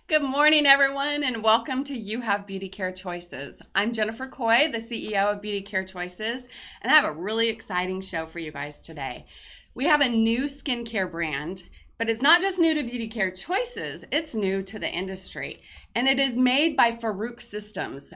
Good morning, everyone, and welcome to You Have Beauty Care Choices. I'm Jennifer Coy, the CEO of Beauty Care Choices, and I have a really exciting show for you guys today. We have a new skincare brand, but it's not just new to Beauty Care Choices, it's new to the industry, and it is made by Farouk Systems.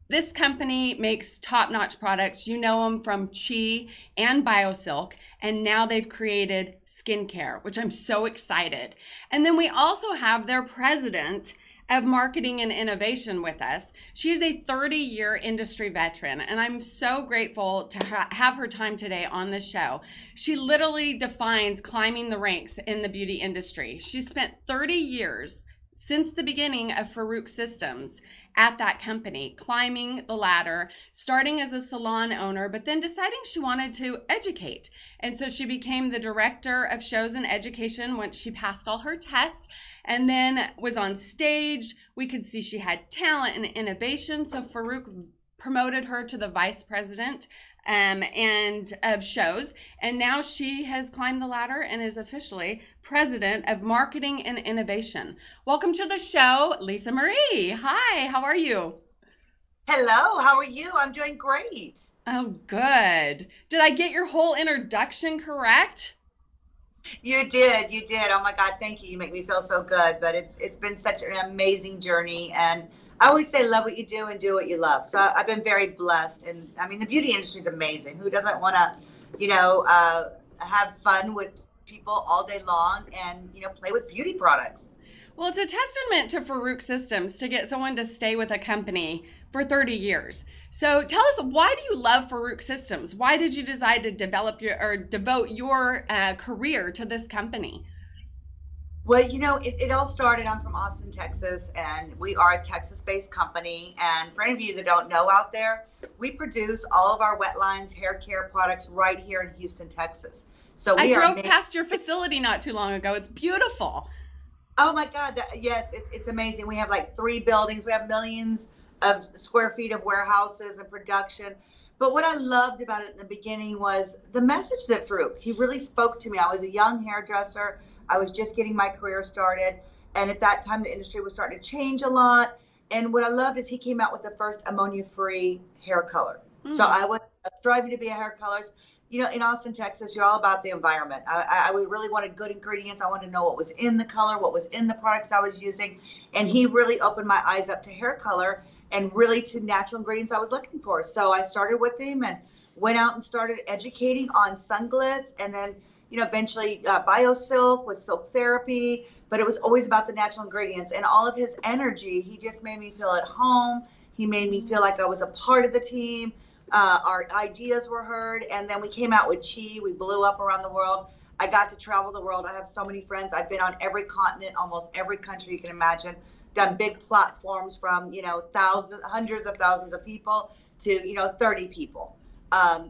This company makes top-notch products. You know them from Chi and BioSilk, and now they've created skincare, which I'm so excited. And then we also have their president of marketing and innovation with us. She's a 30-year industry veteran, and I'm so grateful to have her time today on the show. She literally defines climbing the ranks in the beauty industry. She spent 30 years since the beginning of Farouk Systems at that company, climbing the ladder, starting as a salon owner, but then deciding she wanted to educate. And so she became the director of shows and education once she passed all her tests, and then was on stage. We could see she had talent and innovation, so Farouk promoted her to the vice president and of shows, and now she has climbed the ladder and is officially president of marketing and innovation. Welcome to the show, Lisa Marie. Hi, how are you? Hello, how are you? I'm doing great. Oh, good. Did I get your whole introduction correct? You did. Oh my God, thank you. You make me feel so good. But it's been such an amazing journey, and I always say love what you do and do what you love. So I've been very blessed, and I mean the beauty industry is amazing. Who doesn't want to, have fun with people all day long and play with beauty products? Well, it's a testament to Farouk Systems to get someone to stay with a company for 30 years. So tell us, why do you love Farouk Systems? Why did you decide to devote your career to this company? Well, it all started. I'm from Austin, Texas, and we are a Texas-based company. And for any of you that don't know out there, we produce all of our wet lines, hair care products right here in Houston, Texas. So I we are drove past your facility not too long ago. It's beautiful. Oh my God, yes, it's amazing. We have like three buildings. We have millions of square feet of warehouses and production. But what I loved about it in the beginning was the message that Farouk, he really spoke to me. I was a young hairdresser. I was just getting my career started. And at that time, the industry was starting to change a lot. And what I loved is he came out with the first ammonia-free hair color. So Mm. I was striving to be a hair colorist. In Austin, Texas, you're all about the environment. I really wanted good ingredients. I wanted to know what was in the color, what was in the products I was using. And he really opened my eyes up to hair color and really to natural ingredients I was looking for. So I started with him and went out and started educating on sunglitz, and then, eventually BioSilk with silk therapy. But it was always about the natural ingredients and all of his energy. He just made me feel at home. He made me feel like I was a part of the team. Our ideas were heard, and then we came out with Chi. We blew up around the world. I got to travel the world. I have so many friends. I've been on every continent, almost every country you can imagine, done big platforms from, thousands, hundreds of thousands of people to, 30 people.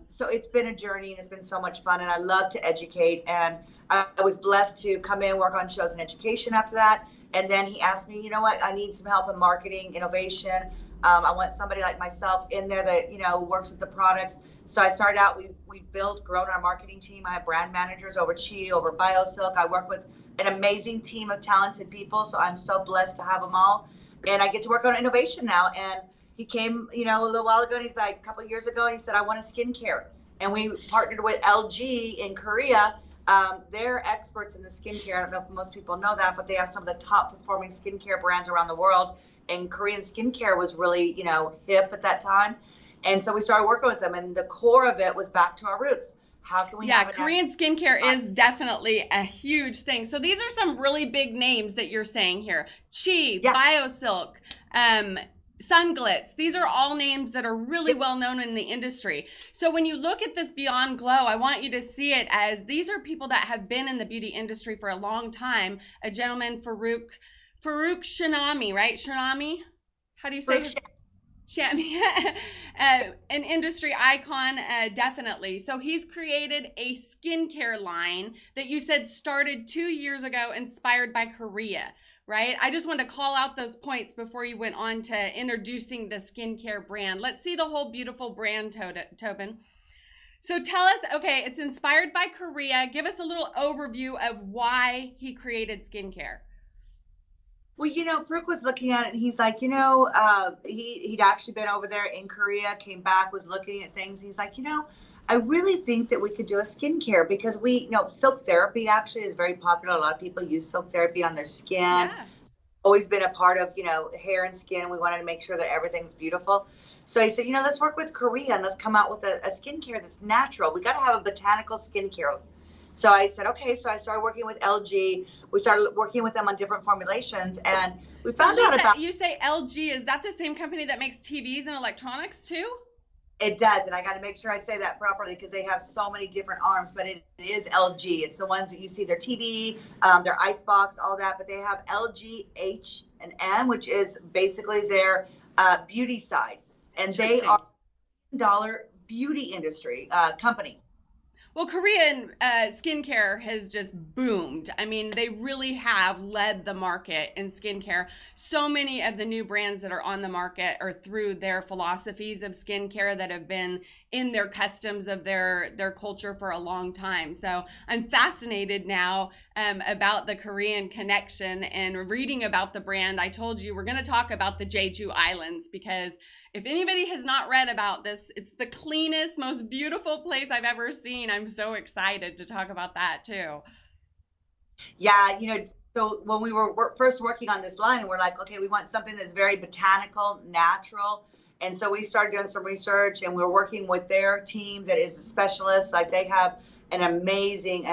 So it's been a journey, and it's been so much fun, and I love to educate. And I was blessed to come in, work on shows and education after that. And then he asked me, you know what, I need some help in marketing, innovation. I want somebody like myself in there that, works with the products. So I started out, we've grown our marketing team. I have brand managers over Chi, over BioSilk. I work with an amazing team of talented people. So I'm so blessed to have them all. And I get to work on innovation now. And he came, a little while ago, and he's like, a couple of years ago, and he said, I want a skincare. And we partnered with LG in Korea. They're experts in the skincare. I don't know if most people know that, but they have some of the top performing skincare brands around the world. And Korean skincare was really, hip at that time. And so we started working with them. And the core of it was back to our roots. How can we Yeah, have a Korean skincare is definitely a huge thing. So these are some really big names that you're saying here. Chi, Yeah. BioSilk, Sunglitz. These are all names that are really well known in the industry. So when you look at this Beyond Glow, I want you to see it as these are people that have been in the beauty industry for a long time. A gentleman, Farouk Shanami, right? Shanami? How do you say his? Shami, an industry icon, definitely. So he's created a skincare line that you said started 2 years ago, inspired by Korea, right? I just wanted to call out those points before you went on to introducing the skincare brand. Let's see the whole beautiful brand, Tobin. So tell us, okay, it's inspired by Korea. Give us a little overview of why he created skincare. Well, Farouk was looking at it and he's like, he'd actually been over there in Korea, came back, was looking at things. He's like, I really think that we could do a skincare because silk therapy actually is very popular. A lot of people use silk therapy on their skin. Yeah. Always been a part of, hair and skin. We wanted to make sure that everything's beautiful. So he said, let's work with Korea and let's come out with a skincare that's natural. We got to have a botanical skincare. So I said, okay. So I started working with LG. We started working with them on different formulations, and we found out about. You say LG, is that the same company that makes TVs and electronics too? It does, and I got to make sure I say that properly because they have so many different arms, but it is LG. It's the ones that you see, their TV, their icebox, all that, but they have LG, H, and M, which is basically their beauty side, and they are $1 beauty industry company. Well, Korean skincare has just boomed. I mean, they really have led the market in skincare. So many of the new brands that are on the market are through their philosophies of skincare that have been in their customs of their culture for a long time. So I'm fascinated now about the Korean connection and reading about the brand. I told you we're going to talk about the Jeju Islands because if anybody has not read about this, it's the cleanest, most beautiful place I've ever seen. I'm so excited to talk about that too. Yeah, so when we were first working on this line, we're like, okay, we want something that's very botanical, natural. And so we started doing some research and we're working with their team that is a specialist. Like they have an amazing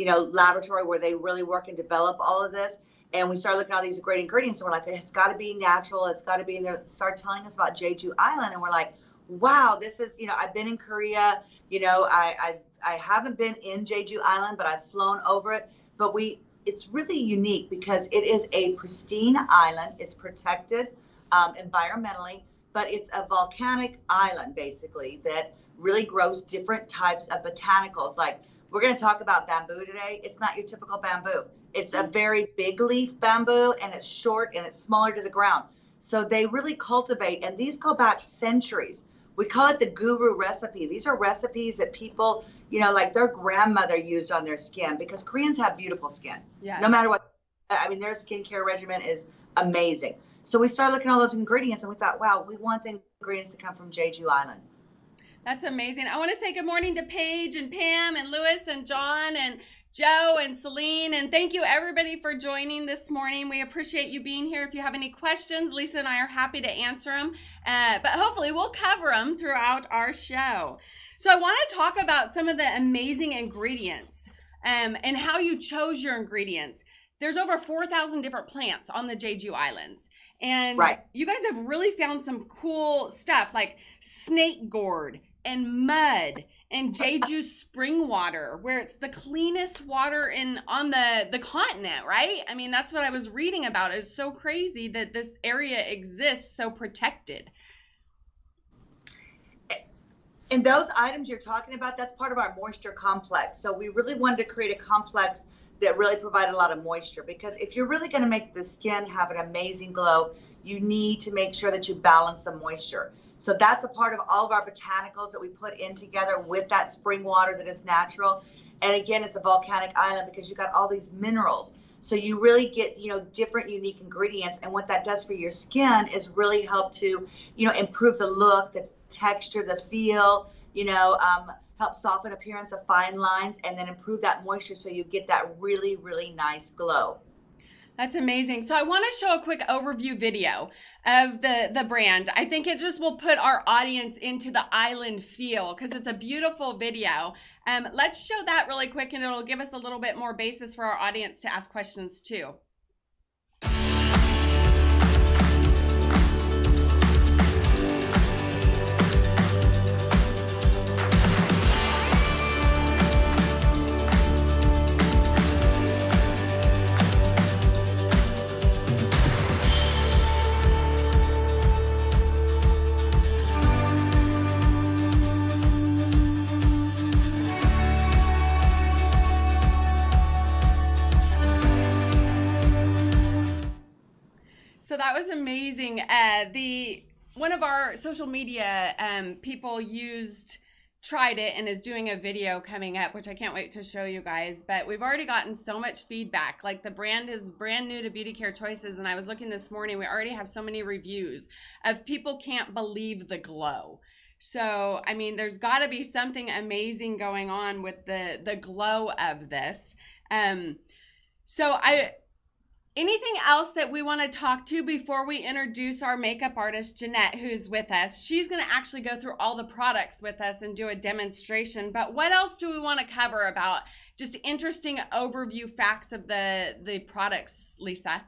laboratory where they really work and develop all of this. And we started looking at all these great ingredients, and we're like, it's got to be natural. It's got to be in there. Started telling us about Jeju Island, and we're like, wow, this is, I've been in Korea. I haven't been in Jeju Island, but I've flown over it. But it's really unique because it is a pristine island. It's protected environmentally, but it's a volcanic island basically that really grows different types of botanicals. Like we're going to talk about bamboo today. It's not your typical bamboo. It's a very big leaf bamboo, and it's short and it's smaller to the ground. So they really cultivate, and these go back centuries. We call it the guru recipe. These are recipes that people, like their grandmother used on their skin because Koreans have beautiful skin. Yes. No matter what. I mean, their skincare regimen is amazing. So we started looking at all those ingredients and we thought, wow, we want the ingredients to come from Jeju Island. That's amazing. I want to say good morning to Paige and Pam and Louis and John and Joe and Celine, and thank you everybody for joining this morning. We appreciate you being here. If you have any questions, Lisa and I are happy to answer them, but hopefully we'll cover them throughout our show. So I want to talk about some of the amazing ingredients and how you chose your ingredients. There's over 4,000 different plants on the Jeju Islands. And You guys have really found some cool stuff like snake gourd and mud and Jeju spring water, where it's the cleanest water on the continent, right? I mean, that's what I was reading about. It's so crazy that this area exists so protected. And those items you're talking about, that's part of our moisture complex. So we really wanted to create a complex that really provided a lot of moisture, because if you're really going to make the skin have an amazing glow, you need to make sure that you balance the moisture. So that's a part of all of our botanicals that we put in together with that spring water that is natural. And again, it's a volcanic island because you got all these minerals. So you really get, different unique ingredients. And what that does for your skin is really help to, improve the look, the texture, the feel, help soften appearance of fine lines, and then improve that moisture so you get that really, really nice glow. That's amazing. So I want to show a quick overview video of the brand. I think it just will put our audience into the island feel because it's a beautiful video. Let's show that really quick, and it'll give us a little bit more basis for our audience to ask questions too. So that was amazing. One of our social media people used tried it and is doing a video coming up, which I can't wait to show you guys. But we've already gotten so much feedback. Like, the brand is brand new to Beauty Care Choices, and I was looking this morning, we already have so many reviews of people can't believe the glow. So, I mean, there's got to be something amazing going on with the glow of this. Anything else that we want to talk to before we introduce our makeup artist, Jeanette, who's with us? She's going to actually go through all the products with us and do a demonstration. But what else do we want to cover about just interesting overview facts of the products, Lisa?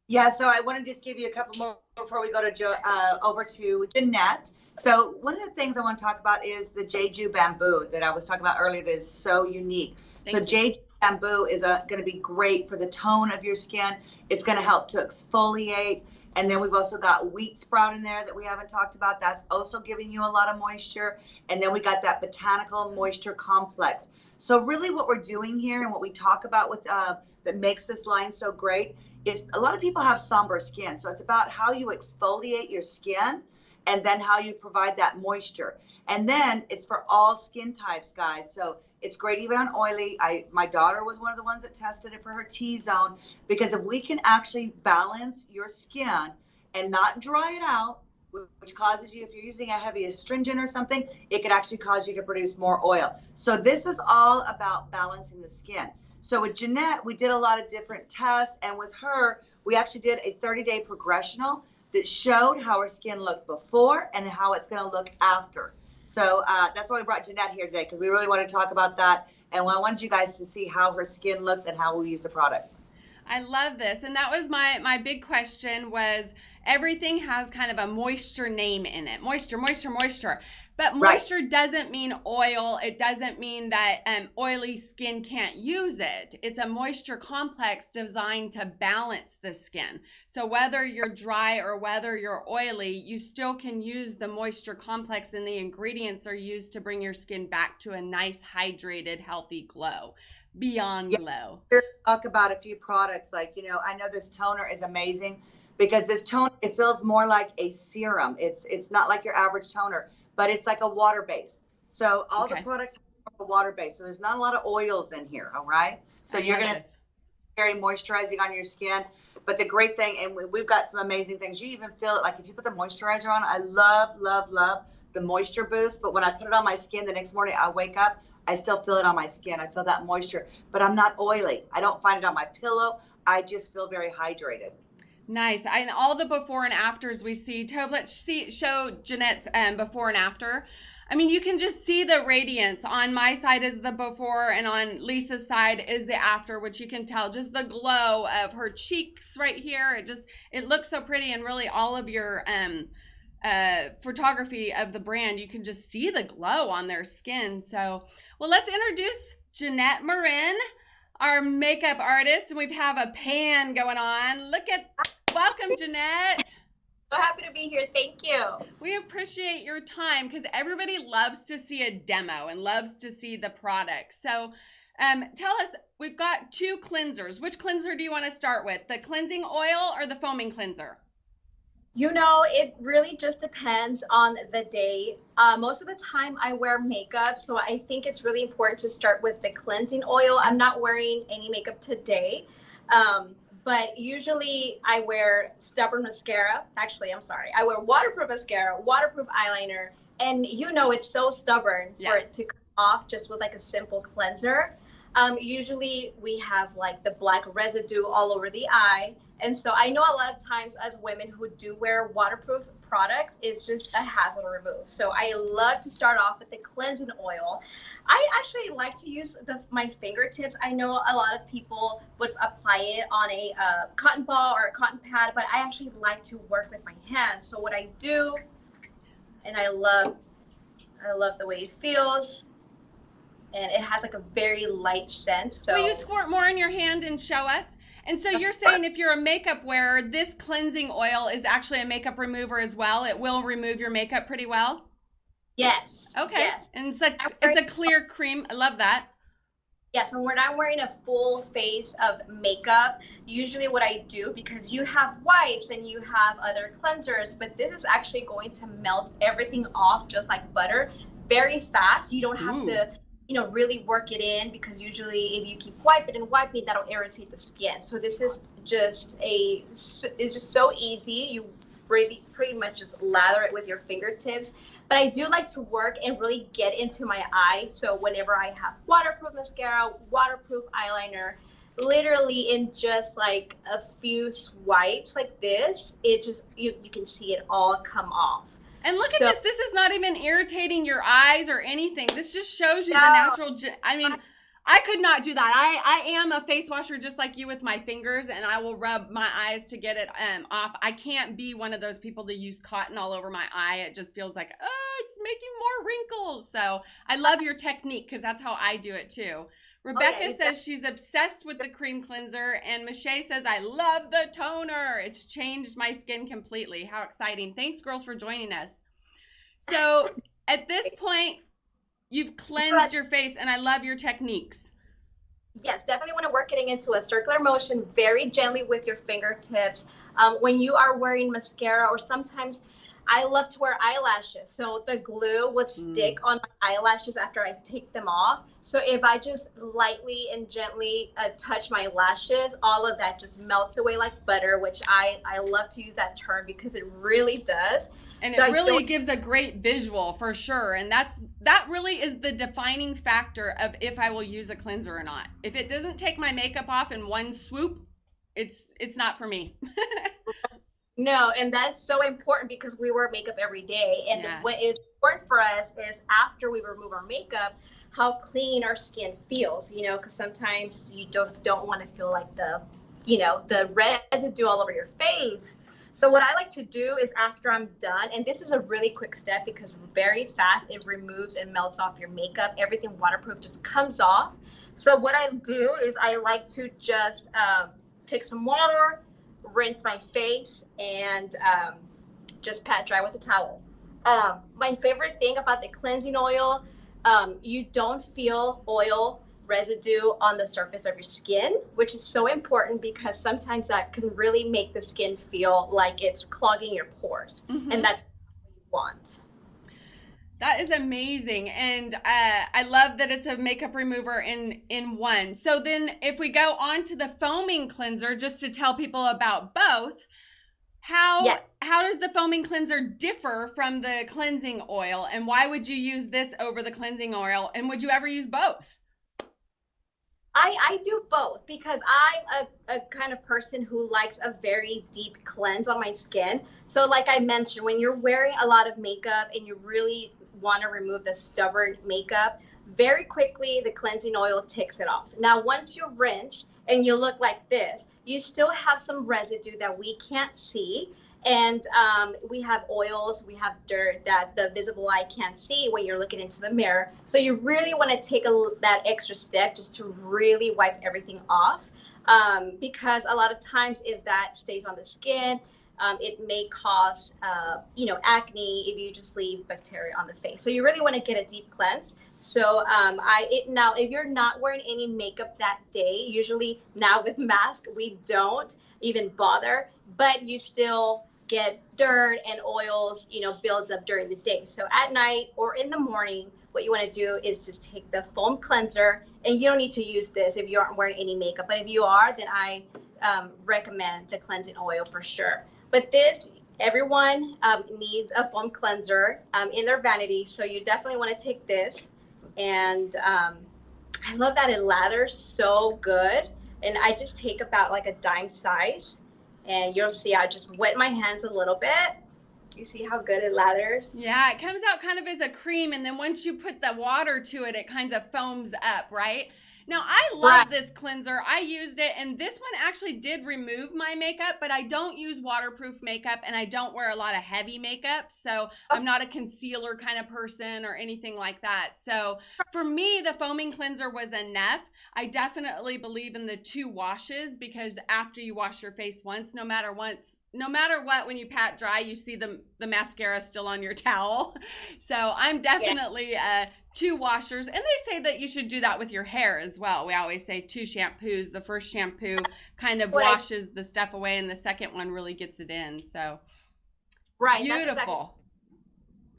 Yeah, so I want to just give you a couple more before we go to over to Jeanette. So one of the things I want to talk about is the Jeju bamboo that I was talking about earlier that is so unique. Jeju bamboo is going to be great for the tone of your skin. It's going to help to exfoliate. And then we've also got wheat sprout in there that we haven't talked about. That's also giving you a lot of moisture. And then we got that botanical moisture complex. So really what we're doing here and what we talk about with that makes this line so great is a lot of people have somber skin. So it's about how you exfoliate your skin and then how you provide that moisture. And then it's for all skin types, guys. So it's great even on oily. My daughter was one of the ones that tested it for her T-zone, because if we can actually balance your skin and not dry it out, which causes you, if you're using a heavy astringent or something, it could actually cause you to produce more oil. So this is all about balancing the skin. So with Jeanette, we did a lot of different tests, and with her, we actually did a 30-day progressional that showed how her skin looked before and how it's going to look after. So that's why we brought Jeanette here today, because we really want to talk about that. And I wanted you guys to see how her skin looks and how we use the product. I love this. And that was my big question was, everything has kind of a moisture name in it. Moisture, moisture, moisture. But moisture doesn't mean oil. It doesn't mean that oily skin can't use it. It's a moisture complex designed to balance the skin. So whether you're dry or whether you're oily, you still can use the moisture complex, and the ingredients are used to bring your skin back to a nice, hydrated, healthy glow. Beyond glow. Talk about a few products. Like, I know this toner is amazing, because this toner, it feels more like a serum. It's not like your average toner, but it's like a water base. So all the products have a water base. So there's not a lot of oils in here. All right. So you're going to very moisturizing on your skin. But the great thing, and we've got some amazing things. You even feel it, like if you put the moisturizer on, I love, love, love the moisture boost. But when I put it on my skin the next morning, I wake up, I still feel it on my skin. I feel that moisture, but I'm not oily. I don't find it on my pillow. I just feel very hydrated. Nice. And all the before and afters we see. Tobe, let's show Jeanette's before and after. I mean, you can just see the radiance. On my side is the before, and on Lisa's side is the after, which you can tell just the glow of her cheeks right here. It looks so pretty, and really all of your photography of the brand, you can just see the glow on their skin. So, well, let's introduce Jeanette Marin, our makeup artist, and we have a pan going on. Welcome, Jeanette. So happy to be here. Thank you. We appreciate your time, because everybody loves to see a demo and loves to see the product. So tell us, we've got two cleansers. Which cleanser do you want to start with? The cleansing oil or the foaming cleanser? It really just depends on the day. Most of the time I wear makeup, so I think it's really important to start with the cleansing oil. I'm not wearing any makeup today, but usually I wear stubborn mascara. Actually, I'm sorry. I wear waterproof mascara, waterproof eyeliner, and it's so stubborn for it to come off just with like a simple cleanser. Usually we have like the black residue all over the eye. And so I know a lot of times as women who do wear waterproof products, it's just a hassle to remove. So I love to start off with the cleansing oil. I actually like to use my fingertips. I know a lot of people would apply it on a cotton ball or a cotton pad, but I actually like to work with my hands. So what I do, and I love the way it feels, and it has like a very light scent. So will you squirt more in your hand and show us? And so you're saying if you're a makeup wearer, this cleansing oil is actually a makeup remover as well. It will remove your makeup pretty well? Yes. Okay. Yes. And it's a clear cream. I love that. Yes, and when I'm wearing a full face of makeup, usually what I do, because you have wipes and you have other cleansers, but this is actually going to melt everything off just like butter. very fast. You don't have Ooh. to, really work it in, because usually if you keep wiping and wiping, that'll irritate the skin. So this is it's just so easy. You really pretty much just lather it with your fingertips. But I do like to work and really get into my eyes. So whenever I have waterproof mascara, waterproof eyeliner, literally in just like a few swipes like this, it just, you can see it all come off. And look at this. This is not even irritating your eyes or anything. This just shows you the natural. I mean, I could not do that. I am a face washer just like you with my fingers, and I will rub my eyes to get it off. I can't be one of those people to use cotton all over my eye. It just feels like, oh, it's making more wrinkles. So I love your technique, because that's how I do it too. Rebecca says she's obsessed with the cream cleanser, and Michelle says, I love the toner. It's changed my skin completely. How exciting. Thanks, girls, for joining us. So at this point, you've cleansed your face, and I love your techniques. Yes, definitely want to work getting into a circular motion very gently with your fingertips. When you are wearing mascara, or sometimes I love to wear eyelashes, so the glue would stick on my eyelashes after I take them off. So if I just lightly and gently touch my lashes, all of that just melts away like butter, which I love to use that term because it really does. And so it really gives a great visual for sure. And that really is the defining factor of if I will use a cleanser or not. If it doesn't take my makeup off in one swoop, it's not for me. No, and that's so important because we wear makeup every day. And what is important for us is after we remove our makeup, how clean our skin feels, because sometimes you just don't want to feel like the residue all over your face. So what I like to do is after I'm done, and this is a really quick step because very fast it removes and melts off your makeup. Everything waterproof just comes off. So what I do is I like to just take some water, rinse my face, and just pat dry with a towel. My favorite thing about the cleansing oil, you don't feel oil residue on the surface of your skin, which is so important because sometimes that can really make the skin feel like it's clogging your pores, and that's what you want. That is amazing. And I love that it's a makeup remover in one. So then if we go on to the foaming cleanser, just to tell people about both, how does the foaming cleanser differ from the cleansing oil? And why would you use this over the cleansing oil? And would you ever use both? I do both because I'm a kind of person who likes a very deep cleanse on my skin. So like I mentioned, when you're wearing a lot of makeup and you really want to remove the stubborn makeup, very quickly the cleansing oil takes it off. Now, once you rinse and you look like this, you still have some residue that we can't see. And we have oils, we have dirt that the visible eye can't see when you're looking into the mirror. So you really want to take that extra step just to really wipe everything off. Because a lot of times if that stays on the skin, it may cause, acne if you just leave bacteria on the face. So you really want to get a deep cleanse. So now, if you're not wearing any makeup that day, usually now with mask, we don't even bother, but you still get dirt and oils, builds up during the day. So at night or in the morning, what you want to do is just take the foam cleanser, and you don't need to use this if you aren't wearing any makeup, but if you are, then I recommend the cleansing oil for sure. But everyone needs a foam cleanser in their vanity, so you definitely want to take this. And I love that it lathers so good, and I just take about like a dime size. And you'll see I just wet my hands a little bit. You see how good it lathers? Yeah, it comes out kind of as a cream, and then once you put the water to it, it kind of foams up, right? Now, I love this cleanser. I used it, and this one actually did remove my makeup, but I don't use waterproof makeup, and I don't wear a lot of heavy makeup, so I'm not a concealer kind of person or anything like that. So for me, the foaming cleanser was enough. I definitely believe in the 2 washes because after you wash your face once, no matter what, when you pat dry, you see the mascara still on your towel. So I'm definitely 2 washers. And they say that you should do that with your hair as well. We always say 2 shampoos. The first shampoo kind of washes the stuff away, and the second one really gets it in. So beautiful.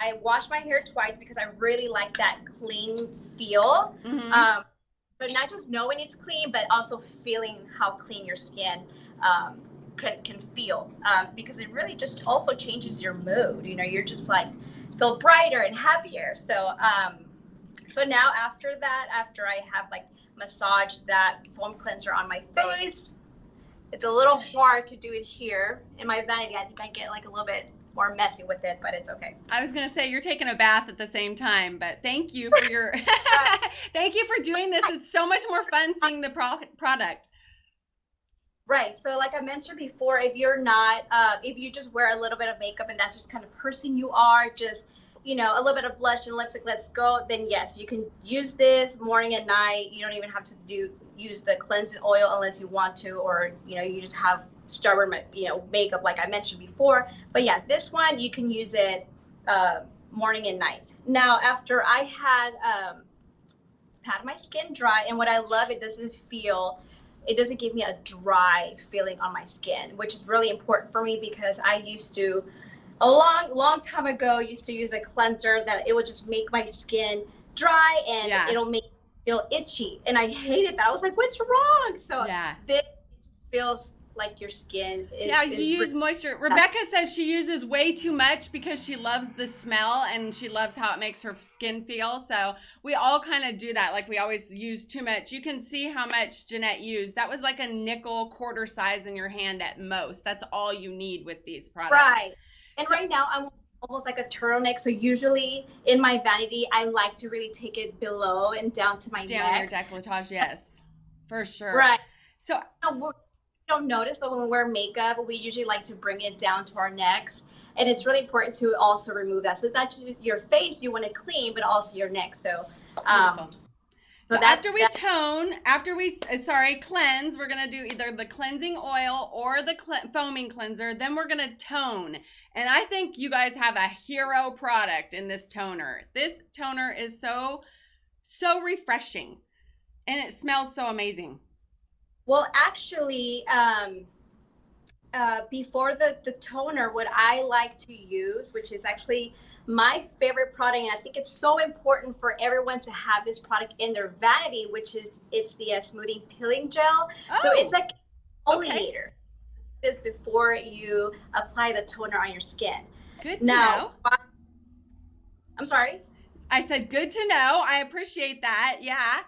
I wash my hair twice because I really like that clean feel. So not just knowing it's clean, but also feeling how clean your skin can feel, because it really just also changes your mood. You know, you're just like feel brighter and happier. So now after that, after I have like massaged that foam cleanser on my face, it's a little hard to do it here in my vanity. I think I get like a little bit more messy with it, but it's okay. I was gonna say you're taking a bath at the same time, but thank you for your thank you for doing this. It's so much more fun seeing the product. Right. So like I mentioned before, if you're not, if you just wear a little bit of makeup and that's just kind of person you are, just, you know, a little bit of blush and lipstick, let's go, then yes, you can use this morning and night. You don't even have to use the cleansing oil unless you want to, or, you know, you just have stubborn, you know, makeup like I mentioned before. But yeah, this one, you can use it morning and night. Now, after I had pat my skin dry, and what I love, it doesn't give me a dry feeling on my skin, which is really important for me because I used to, a long time ago, used to use a cleanser that it would just make my skin dry and it'll make me feel itchy. And I hated that. I was like, what's wrong? So this just feels like your skin is. Yeah, you use moisture. Rebecca says she uses way too much because she loves the smell and she loves how it makes her skin feel. So we all kind of do that. Like we always use too much. You can see how much Jeanette used. That was like a nickel quarter size in your hand at most. That's all you need with these products. Right. And so, right now I'm almost like a turtleneck. So usually in my vanity, I like to really take it below and down to my neck. Down your décolletage, yes, for sure. Right. So don't notice, but when we wear makeup, we usually like to bring it down to our necks, and it's really important to also remove that. So it's not just your face you want to clean, but also your neck. So so after we cleanse, we're gonna do either the cleansing oil or the foaming cleanser. Then we're gonna tone, and I think you guys have a hero product in this toner. This toner is so refreshing, and it smells so amazing. Well, actually, before the toner, what I like to use, which is actually my favorite product, and I think it's so important for everyone to have this product in their vanity, which is it's the smoothing peeling gel. Oh, so it's like exfoliator. This before you apply the toner on your skin. Good to know. I'm sorry? I said good to know. I appreciate that. Yeah.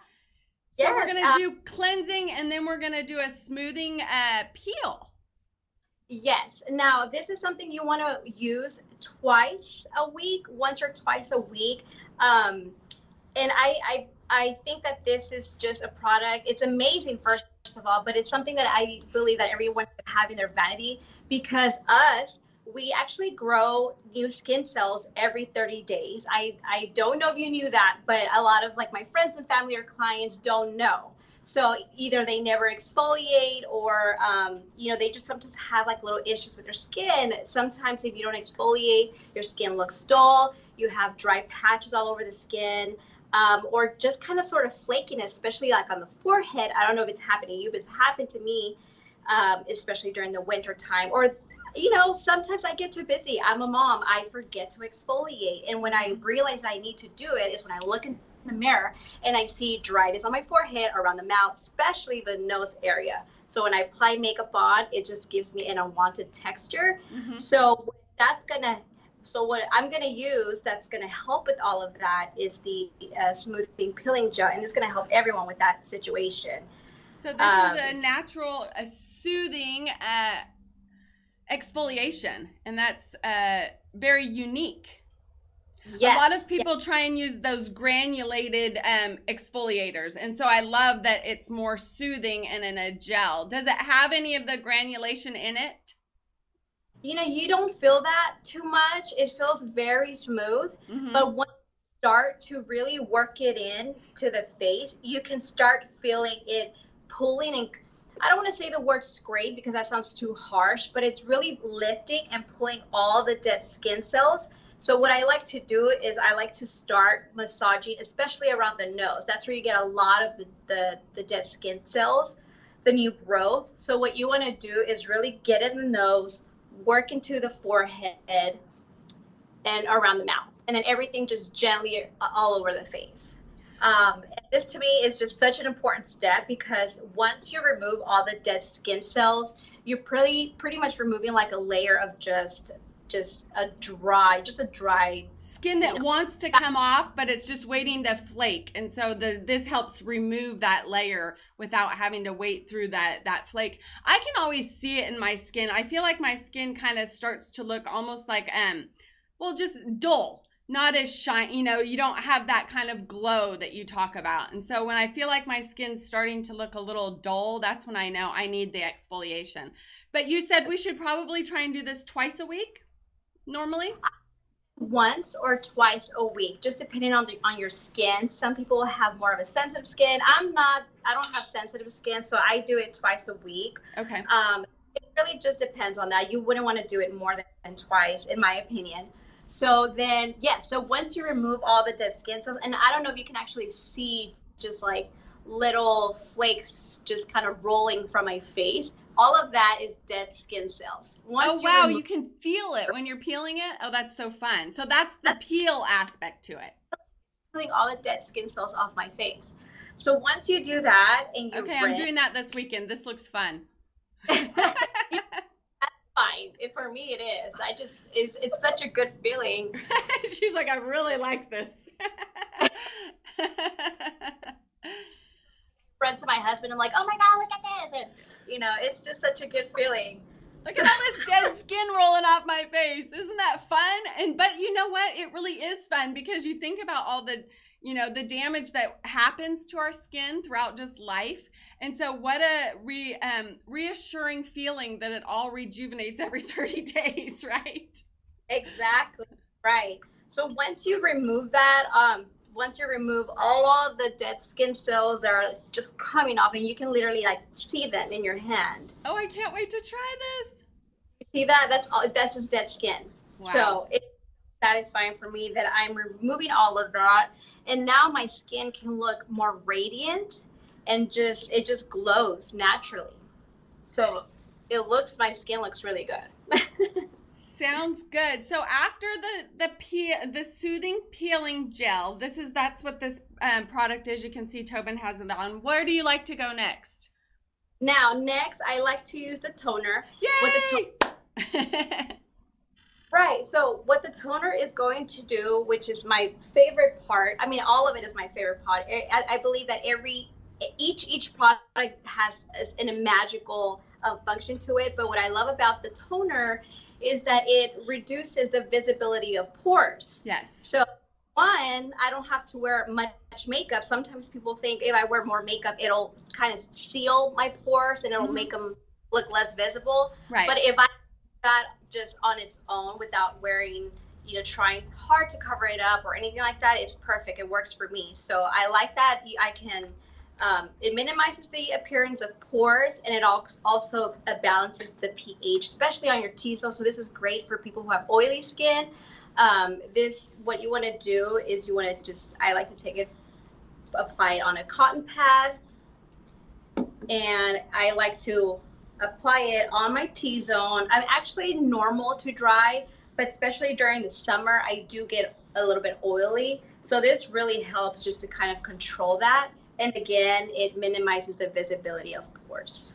So we're going to do cleansing, and then we're going to do a smoothing peel. Yes. Now, this is something you want to use twice a week, once or twice a week. And I think that this is just a product. It's amazing, first of all, but it's something that I believe that everyone should have in their vanity, because we actually grow new skin cells every 30 days. I don't know if you knew that, but a lot of like my friends and family or clients don't know. So either they never exfoliate, or you know, they just sometimes have like little issues with their skin. Sometimes if you don't exfoliate, your skin looks dull. You have dry patches all over the skin, or just kind of sort of flakiness, especially like on the forehead. I don't know if it's happening to you, but it's happened to me, especially during the winter time. Or you know, sometimes I get too busy. I'm a mom. I forget to exfoliate. And when I realize I need to do it is when I look in the mirror and I see dryness on my forehead, around the mouth, especially the nose area. So when I apply makeup on, it just gives me an unwanted texture. So what I'm going to use that's going to help with all of that is the smoothing peeling gel. And it's going to help everyone with that situation. So this is a natural, soothing exfoliation, and that's very unique. Yes. A lot of people try and use those granulated exfoliators, and so I love that it's more soothing and in a gel. Does it have any of the granulation in it? You know, you don't feel that too much. It feels very smooth, but once you start to really work it in to the face, you can start feeling it pulling, and I don't want to say the word scrape because that sounds too harsh, but it's really lifting and pulling all the dead skin cells. So what I like to do is I like to start massaging, especially around the nose. That's where you get a lot of the dead skin cells, the new growth. So what you want to do is really get in the nose, work into the forehead and around the mouth. and then everything just gently all over the face. This to me is just such an important step, because once you remove all the dead skin cells, you're pretty much removing like a layer of just a dry skin that wants to come off, but it's just waiting to flake. And so this helps remove that layer without having to wait through that flake. I can always see it in my skin. I feel like my skin kind of starts to look almost like just dull, not as shiny. You don't have that kind of glow that you talk about. And so when I feel like my skin's starting to look a little dull, that's when I know I need the exfoliation. But you said we should probably try and do this twice a week normally? Once or twice a week, just depending on your skin. Some people have more of a sensitive skin. I don't have sensitive skin, so I do it twice a week. Okay. It really just depends on that. You wouldn't want to do it more than twice, in my opinion. So then, so once you remove all the dead skin cells, and I don't know if you can actually see just like little flakes just kind of rolling from my face. All of that is dead skin cells. You can feel it when you're peeling it. Oh, that's so fun. So that's the peel aspect to it. Peeling all the dead skin cells off my face. So once you do that and you I'm doing that this weekend. This looks fun. That's fine. For me, it is. It's such a good feeling. She's like, I really like this. Run to my husband. I'm like, oh my God, look at this. And it's just such a good feeling. Look at all this dead skin rolling off my face. Isn't that fun? But you know what? It really is fun, because you think about all the, the damage that happens to our skin throughout just life. And so what a reassuring feeling that it all rejuvenates every 30 days, right? Exactly. Right. So once you remove that, once you remove all the dead skin cells that are just coming off, and you can literally like see them in your hand. Oh, I can't wait to try this. You see that? That's just dead skin. Wow. So it's satisfying for me that I'm removing all of that. And now my skin can look more radiant, and it just glows naturally. So my skin looks really good. Sounds good. So after the soothing peeling gel, that's what this product is. You can see Tobin has it on. Where do you like to go next? Next, I like to use the toner. Yay! Right. So what the toner is going to do, which is my favorite part. I mean, all of it is my favorite part. I believe that each product has a magical function to it. But what I love about the toner is that it reduces the visibility of pores. Yes. So I don't have to wear much makeup. Sometimes people think if I wear more makeup, it'll kind of seal my pores and it'll make them look less visible. Right. But if I do that just on its own without wearing, trying hard to cover it up or anything like that, it's perfect. It works for me. So I like that I can, it minimizes the appearance of pores, and it also balances the pH, especially on your T-zone. So this is great for people who have oily skin. What you want to do is I like to apply it on a cotton pad, and I like to apply it on my T-zone. I'm actually normal to dry, but especially during the summer, I do get a little bit oily. So this really helps just to kind of control that. And again, it minimizes the visibility of pores.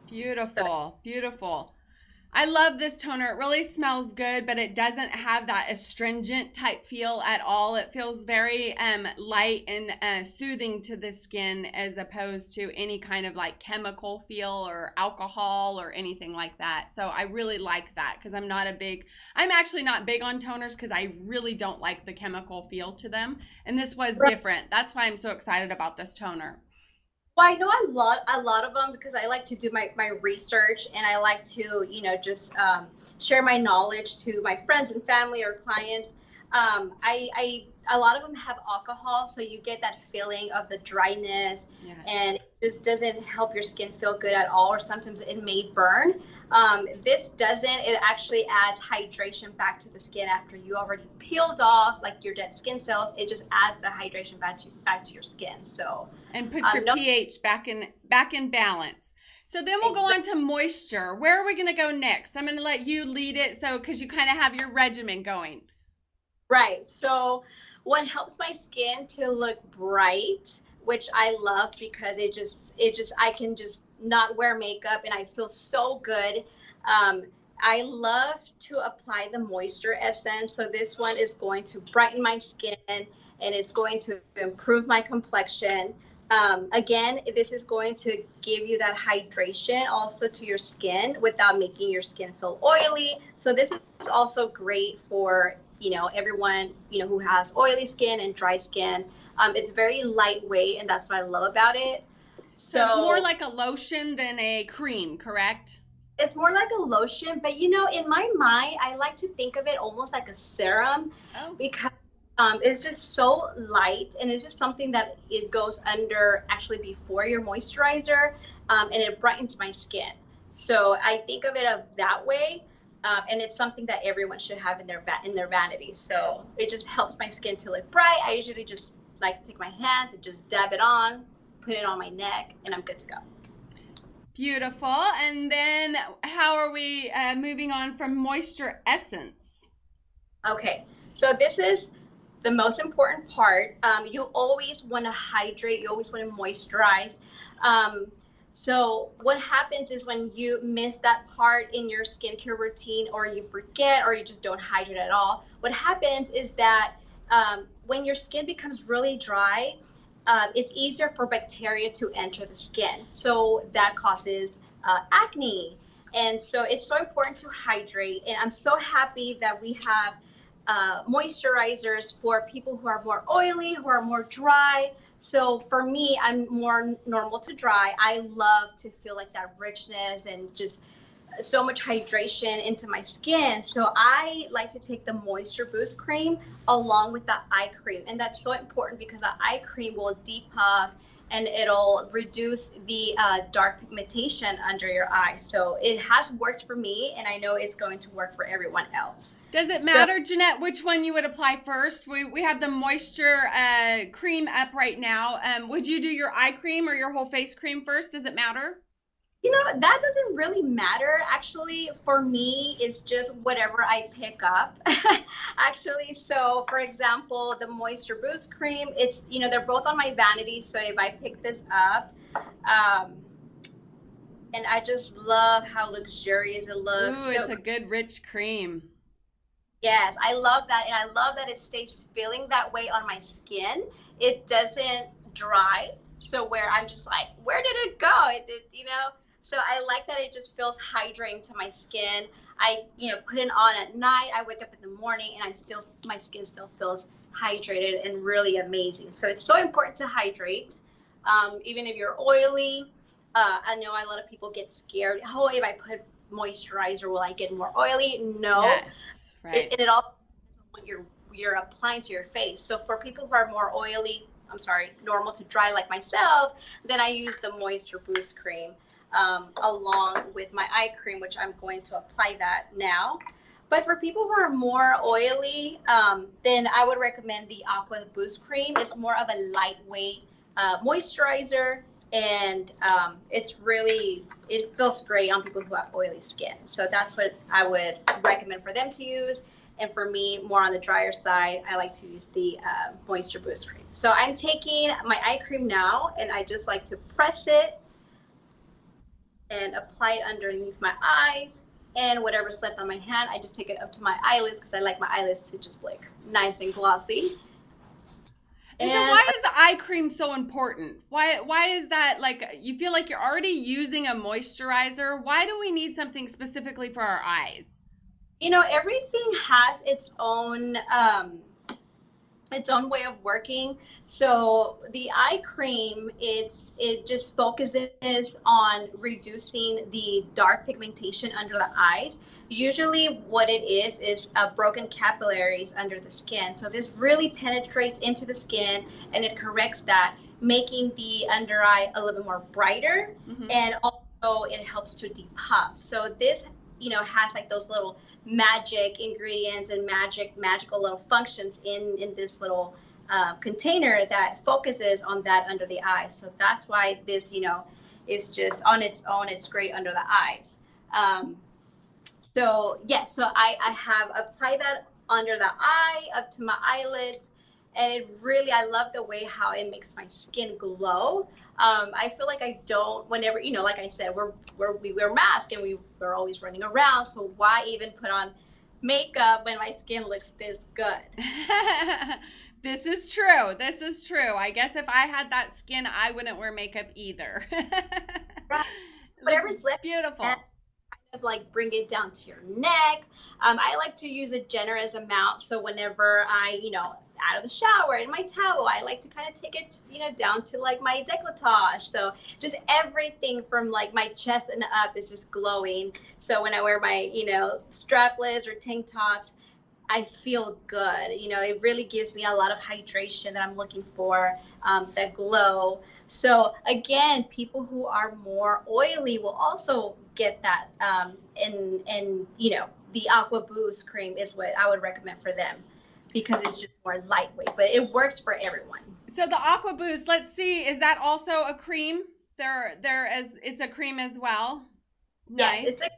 Beautiful, beautiful. I love this toner. It really smells good, but it doesn't have that astringent type feel at all. It feels very light and soothing to the skin, as opposed to any kind of like chemical feel or alcohol or anything like that. So I really like that, because I'm actually not big on toners, because I really don't like the chemical feel to them. And this was different. That's why I'm so excited about this toner. Well, I know a lot of them, because I like to do my research, and I like to, just share my knowledge to my friends and family or clients. A lot of them have alcohol, so you get that feeling of the dryness, and it just doesn't help your skin feel good at all, or sometimes it may burn. This doesn't. It actually adds hydration back to the skin after you already peeled off like your dead skin cells. It just adds the hydration back to your skin. So and puts your pH back in balance. So then we'll go on to moisture. Where are we going to go next? I'm going to let you lead it, because you kind of have your regimen going. Right. So what helps my skin to look bright, which I love because I can just not wear makeup and I feel so good. Um, I love to apply the moisture essence. So this one is going to brighten my skin and it's going to improve my complexion. Again, this is going to give you that hydration also to your skin without making your skin feel oily. So this is also great for, everyone, who has oily skin and dry skin. It's very lightweight, and that's what I love about it. So it's more like a lotion than a cream, correct? It's more like a lotion, but in my mind, I like to think of it almost like a serum because it's just so light and it's just something that it goes under actually before your moisturizer, and it brightens my skin. So I think of it of that way, and it's something that everyone should have in their vanity. So it just helps my skin to look bright. I usually just like to take my hands and just dab it on, put it on my neck, and I'm good to go. Beautiful. And then how are we moving on from moisture essence? Okay, so this is the most important part. You always want to hydrate. You always want to moisturize. So what happens is when you miss that part in your skincare routine, or you forget, or you just don't hydrate at all, what happens is that when your skin becomes really dry, it's easier for bacteria to enter the skin. So that causes acne. And so it's so important to hydrate. And I'm so happy that we have moisturizers for people who are more oily, who are more dry. So for me, I'm more normal to dry. I love to feel like that richness and just so much hydration into my skin. So I like to take the Moisture Boost Cream along with the eye cream. And that's so important because the eye cream will depuff and it'll reduce the dark pigmentation under your eyes. So it has worked for me, and I know it's going to work for everyone else. Does it matter, Jeanette, which one you would apply first? We have the moisture cream up right now. Would you do your eye cream or your whole face cream first? Does it matter? That doesn't really matter. Actually, for me, it's just whatever I pick up. Actually, so for example, the Moisture Boost Cream, it's, they're both on my vanity. So if I pick this up, and I just love how luxurious it looks. Ooh, it's a good rich cream. Yes, I love that. And I love that it stays feeling that way on my skin. It doesn't dry. So where I'm just like, where did it go? So I like that it just feels hydrating to my skin. I, put it on at night. I wake up in the morning and my skin still feels hydrated and really amazing. So it's so important to hydrate. Even if you're oily, I know a lot of people get scared. Oh, if I put moisturizer, will I get more oily? No. Yes, right. It all depends on what you're applying to your face. So for people who are more oily, normal to dry like myself, then I use the Moisture Boost Cream along with my eye cream, which I'm going to apply that now. But for people who are more oily, then I would recommend the Aqua Boost Cream. It's more of a lightweight moisturizer, and it feels great on people who have oily skin. So that's what I would recommend for them to use. And for me, more on the drier side, I like to use the Moisture Boost Cream. So I'm taking my eye cream now, and I just like to press it and apply it underneath my eyes. And whatever's left on my hand, I just take it up to my eyelids because I like my eyelids to just look nice and glossy. And so why is the eye cream so important? Why is that, like, you feel like you're already using a moisturizer? Why do we need something specifically for our eyes? Everything has its own way of working. So the eye cream, it just focuses on reducing the dark pigmentation under the eyes. Usually what it is broken capillaries under the skin. So this really penetrates into the skin and it corrects that, making the under eye a little bit more brighter. Mm-hmm. And also it helps to depuff. So this has like those little magic ingredients and magical little functions in this little container that focuses on that under the eye. So that's why this, is just on its own. It's great under the eyes. So I have applied that under the eye, up to my eyelids. And it really, I love the way how it makes my skin glow. I feel like I don't, whenever, you know, like I said, we wear masks and we're always running around. So why even put on makeup when my skin looks this good? This is true. This is true. I guess if I had that skin, I wouldn't wear makeup either. Right. Whatever's left. Beautiful. Kind of like bring it down to your neck. I like to use a generous amount. So whenever I, you know, out of the shower in my towel, I like to kind of take it, you know, down to like my décolletage. So just everything from like my chest and up is just glowing. So when I wear my, you know, strapless or tank tops, I feel good. You know, it really gives me a lot of hydration that I'm looking for, that glow. So again, people who are more oily will also get that. And you know, the Aqua Boost cream is what I would recommend for them, because it's just more lightweight, but it works for everyone. So the Aqua Boost, let's see, is that also a cream? It's a cream as well. Nice. Yes, it's a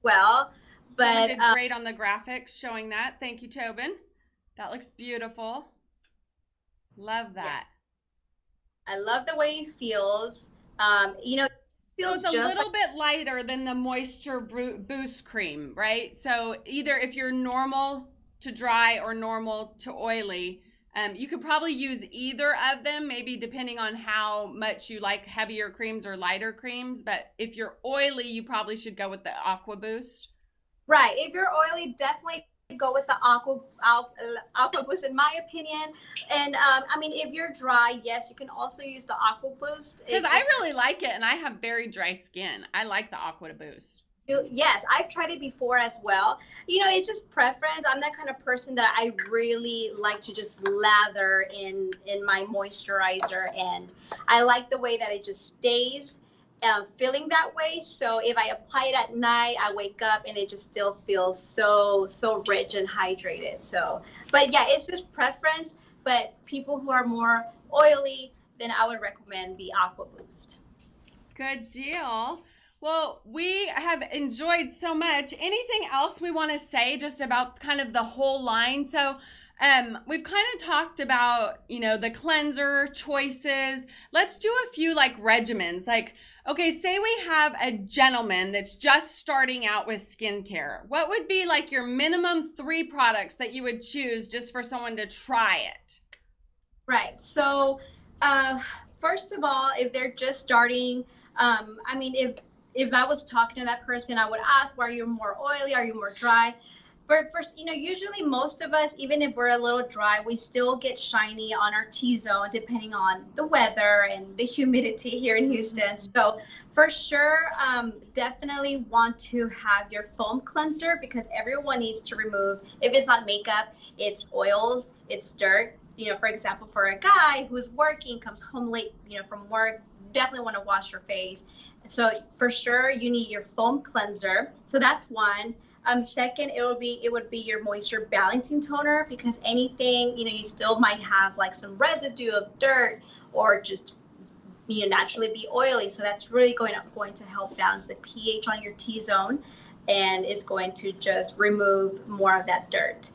well, but Tobin did great on the graphics showing that. Thank you, Tobin. That looks beautiful. Love that. Yeah. I love the way it feels. You know, it feels so it's just a little bit lighter than the Moisture Boost cream, right? So either if you're normal to dry or normal to oily, you could probably use either of them, maybe depending on how much you like heavier creams or lighter creams. But if you're oily, you probably should go with the Aqua Boost. Right. If you're oily, definitely go with the Aqua Boost, in my opinion. And I mean, if you're dry, yes, you can also use the Aqua Boost. Because I really like it, and I have very dry skin. I like the Aqua Boost. Yes, I've tried it before as well. You know, it's just preference. I'm that kind of person that I really like to just lather in my moisturizer, and I like the way that it just stays feeling that way. So if I apply it at night, I wake up and it just still feels so rich and hydrated. So, but yeah, it's just preference. But people who are more oily, then I would recommend the Aqua Boost. Good deal. Well, we have enjoyed so much. Anything else we want to say just about kind of the whole line? So we've kind of talked about, you know, the cleanser choices. Let's do a few like regimens. Like, okay, say we have a gentleman that's just starting out with skincare. What would be like your minimum 3 products that you would choose just for someone to try it? Right. So first of all, if they're just starting, I mean, if I was talking to that person, I would ask, are you more oily? Are you more dry? But first, you know, usually most of us, even if we're a little dry, we still get shiny on our T-zone depending on the weather and the humidity here in Houston. So for sure, definitely want to have your foam cleanser, because everyone needs to remove, if it's not makeup, it's oils, it's dirt. You know, for example, for a guy who's working, comes home late, you know, from work, definitely want to wash your face. So for sure, you need your foam cleanser. So that's one. Second, it would be your moisture balancing toner, because anything, you know, you still might have like some residue of dirt or just, you know, naturally be oily. So that's really going to help balance the pH on your T-zone, and it's going to just remove more of that dirt.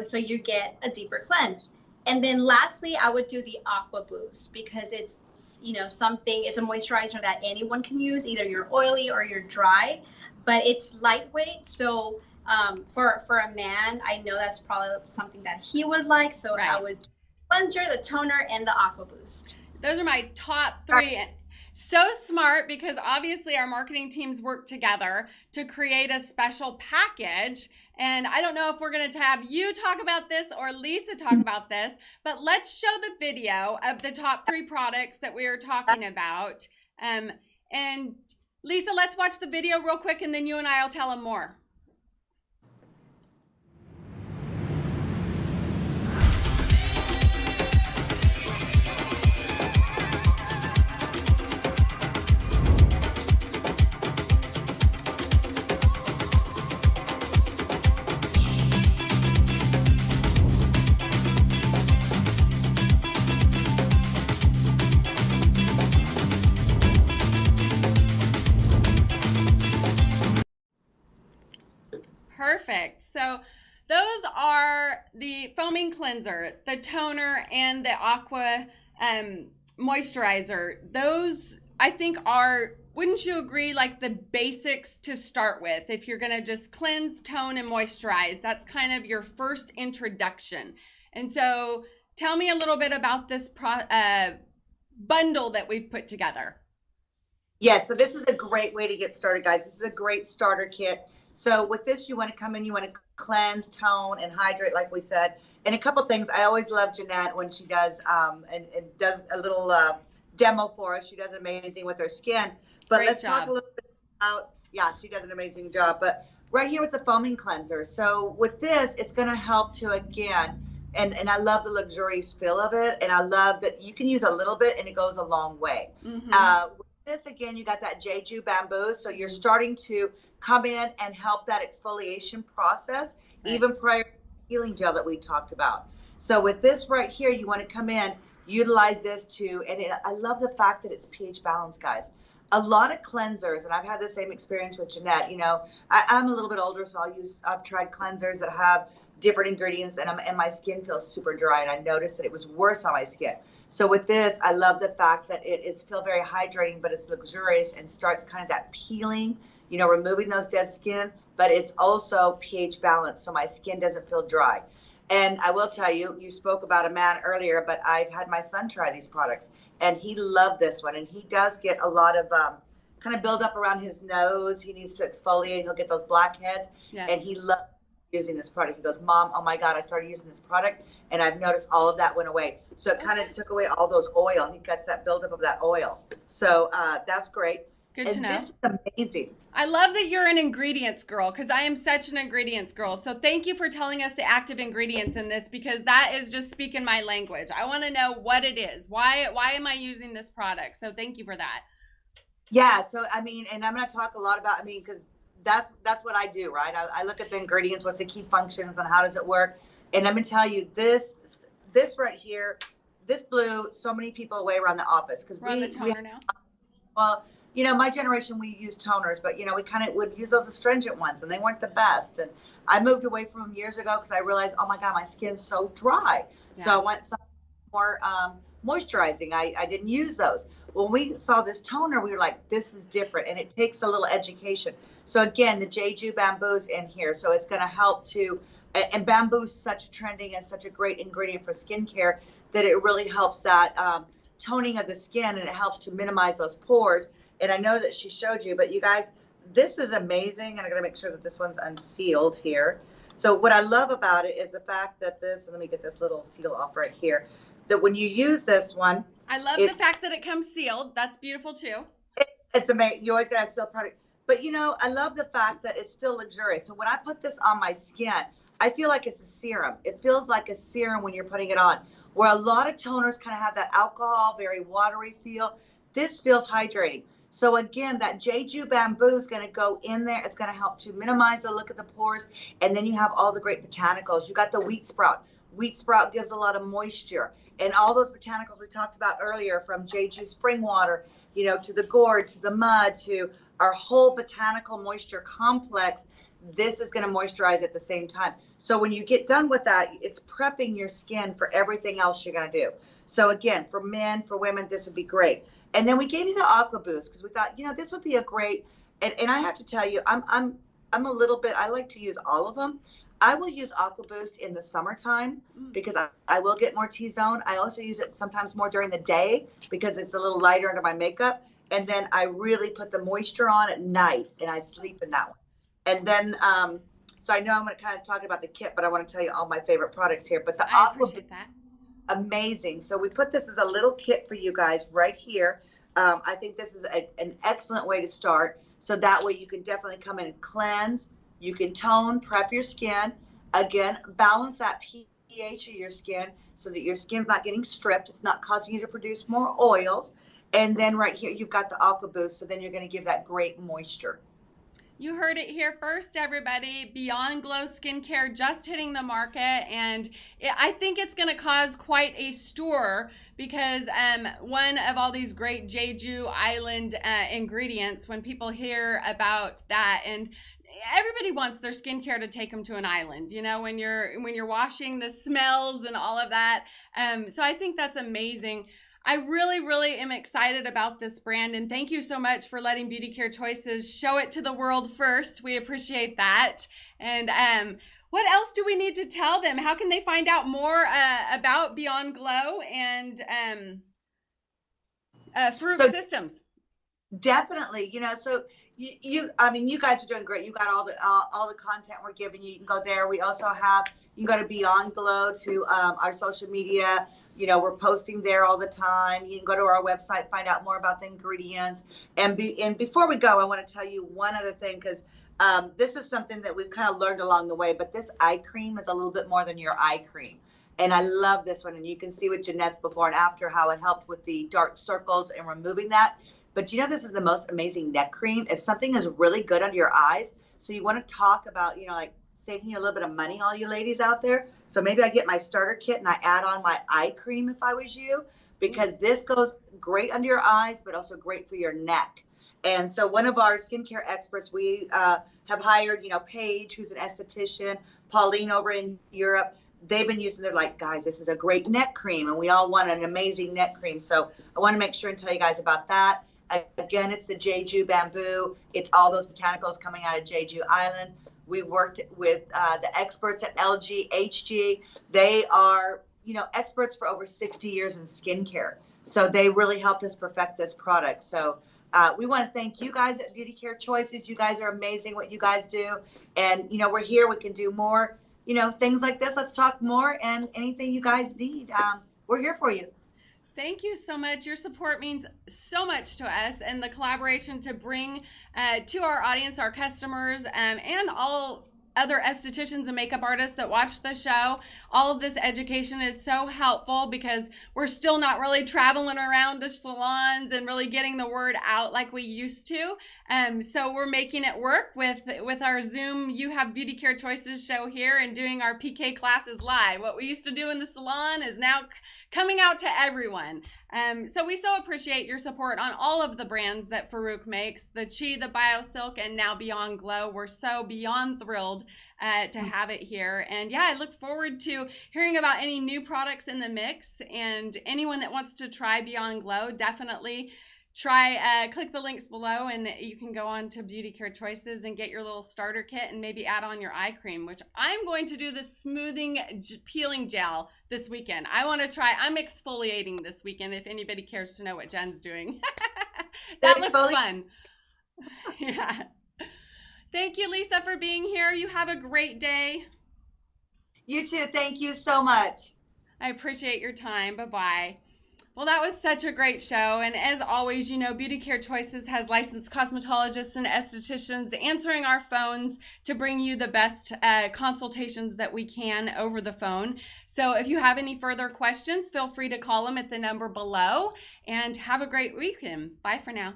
So you get a deeper cleanse. And then lastly, I would do the Aqua Boost, because it's, you know, it's a moisturizer that anyone can use, either you're oily or you're dry, but it's lightweight. So for a man, I know that's probably something that he would like. So right. I would cleanser, the toner, and the Aqua Boost. Those are my top 3. So smart, because obviously our marketing teams work together to create a special package. And I don't know if we're going to have you talk about this or Lisa talk about this, but let's show the video of the top 3 products that we are talking about. And Lisa, let's watch the video real quick, and then you and I will tell them more. Perfect. So Those are the foaming cleanser, the toner, and the aqua moisturizer. Those, I think, are, wouldn't you agree, like the basics to start with? If you're going to just cleanse, tone, and moisturize, that's kind of your first introduction. And so tell me a little bit about this bundle that we've put together. Yes, so this is a great way to get started, guys. This is a great starter kit. So with this, you want to come in, you want to cleanse, tone, and hydrate, like we said. And a couple things. I always love Jeanette when she does and does a little demo for us. She does amazing with her skin. But Great let's job. talk a little bit about, yeah, she does an amazing job. But right here with the foaming cleanser. So with this, it's going to help to, again, and I love the luxurious feel of it. And I love that you can use a little bit and it goes a long way. With this, again, you got that Jeju bamboo. So you're starting to come in and help that exfoliation process, even prior to the healing gel that we talked about. So with this right here, you want to come in, utilize this too. And I love the fact that it's pH balanced, guys. A lot of cleansers, and I've had the same experience with Jeanette, you know, I'm a little bit older, so I've tried cleansers that have different ingredients, and my skin feels super dry, and I noticed that it was worse on my skin. So with this, I love the fact that it is still very hydrating, but it's luxurious and starts kind of that peeling, you know, removing those dead skin, but it's also pH balanced, so my skin doesn't feel dry. And I will tell you, you spoke about a man earlier, but I've had my son try these products, and he loved this one. And he does get a lot of kind of buildup around his nose. He needs to exfoliate. He'll get those blackheads, and he loves using this product. He goes, Mom, oh my God, I started using this product, and I've noticed all of that went away. So it kind of took away all those oil. He gets that buildup of that oil. So that's great. Good to know. This is amazing. I love that you're an ingredients girl, because I am such an ingredients girl. So thank you for telling us the active ingredients in this, because that is just speaking my language. I want to know what it is. Why am I using this product? So thank you for that. Yeah. So, I mean, and I'm going to talk a lot about, I mean, because that's what I do, right? I look at the ingredients, what's the key functions, and how does it work. And I'm going to tell you this right here, this blew so many people away around the office, because we're on the toner now. Well, you know, my generation, we used toners, but, you know, we kind of would use those astringent ones, and they weren't the best. And I moved away from them years ago because I realized, oh my God, my skin's so dry. Yeah. So I went some more moisturizing. I didn't use those. When we saw this toner, we were like, this is different, and it takes a little education. So again, the Jeju bamboo's in here. So it's going to help to, and bamboo's such trending and such a great ingredient for skincare that it really helps that toning of the skin, and it helps to minimize those pores. And I know that she showed you, but you guys, this is amazing. And I'm going to make sure that this one's unsealed here. So what I love about it is the fact that this, and let me get this little seal off right here, that when you use this one. I love the fact that it comes sealed. That's beautiful too. It's amazing. You always got to have sealed product. But, you know, I love the fact that it's still luxurious. So when I put this on my skin, I feel like it's a serum. It feels like a serum when you're putting it on, where a lot of toners kind of have that alcohol, very watery feel. This feels hydrating. So again, that Jeju bamboo is going to go in there. It's going to help to minimize the look of the pores. And then you have all the great botanicals. You got the wheat sprout. Wheat sprout gives a lot of moisture. And all those botanicals we talked about earlier, from Jeju spring water, you know, to the gourd, to the mud, to our whole botanical moisture complex, this is going to moisturize at the same time. So when you get done with that, it's prepping your skin for everything else you're going to do. So again, for men, for women, this would be great. And then we gave you the Aqua Boost because we thought, you know, this would be a great, and I have to tell you, I'm a little bit, I like to use all of them. I will use Aqua Boost in the summertime because I will get more T-zone. I also use it sometimes more during the day because it's a little lighter under my makeup. And then I really put the moisture on at night, and I sleep in that one. And then, so I know I'm going to kind of talk about the kit, but I want to tell you all my favorite products here. But the Aqua Boost, amazing. So we put this as a little kit for you guys right here. I think this is an excellent way to start. So that way you can definitely come in and cleanse. You can tone, prep your skin. Again, balance that pH of your skin so that your skin's not getting stripped. It's not causing you to produce more oils. And then right here, you've got the Aqua Boost. So then you're going to give that great moisture. You heard it here first, everybody. Beyond Glow Skincare just hitting the market, and I think it's going to cause quite a stir because one of all these great Jeju Island ingredients, when people hear about that, and everybody wants their skincare to take them to an island, you know, when you're washing, the smells and all of that. So I think that's amazing. I really, really am excited about this brand, and thank you so much for letting Beauty Care Choices show it to the world first. We appreciate that. And what else do we need to tell them? How can they find out more about Beyond Glow and Farouk Systems? Definitely, you know, so you guys are doing great. You got all the content we're giving you. You can go there. We also have, you can go to Beyond Glow to our social media. You know, we're posting there all the time. You can go to our website, find out more about the ingredients. And before we go, I want to tell you one other thing, because this is something that we've kind of learned along the way. But this eye cream is a little bit more than your eye cream. And I love this one. And you can see with Jeanette's before and after how it helped with the dark circles and removing that. But you know, this is the most amazing neck cream. If something is really good under your eyes, so you want to talk about, you know, like saving you a little bit of money, all you ladies out there. So maybe I get my starter kit and I add on my eye cream if I was you, because this goes great under your eyes, but also great for your neck. And so one of our skincare experts, we have hired, you know, Paige, who's an esthetician, Pauline over in Europe. They've been using, they're like, guys, this is a great neck cream, and we all want an amazing neck cream. So I want to make sure and tell you guys about that. Again, it's the Jeju bamboo. It's all those botanicals coming out of Jeju Island. We worked with the experts at LG, HG. They are, you know, experts for over 60 years in skincare. So they really helped us perfect this product. So we want to thank you guys at Beauty Care Choices. You guys are amazing what you guys do. And, you know, we're here. We can do more, you know, things like this. Let's talk more, and anything you guys need, we're here for you. Thank you so much. Your support means so much to us, and the collaboration to bring to our audience, our customers, and all other estheticians and makeup artists that watch the show. All of this education is so helpful because we're still not really traveling around to salons and really getting the word out like we used to. So we're making it work with our Zoom You Have Beauty Care Choices show here and doing our PK classes live. What we used to do in the salon is now coming out to everyone. So we so appreciate your support on all of the brands that Farouk makes, the Chi, the BioSilk, and now Beyond Glow. We're so beyond thrilled to have it here. And yeah, I look forward to hearing about any new products in the mix, and anyone that wants to try Beyond Glow, definitely try, click the links below, and you can go on to Beauty Care Choices and get your little starter kit and maybe add on your eye cream, which I'm going to do the smoothing peeling gel this weekend. I want to try. I'm exfoliating this weekend if anybody cares to know what Jen's doing. That looks fun. Yeah. Thank you, Lisa, for being here. You have a great day. You too. Thank you so much. I appreciate your time. Bye-bye. Well, that was such a great show. And as always, you know, Beauty Care Choices has licensed cosmetologists and estheticians answering our phones to bring you the best consultations that we can over the phone. So if you have any further questions, feel free to call them at the number below. And have a great weekend. Bye for now.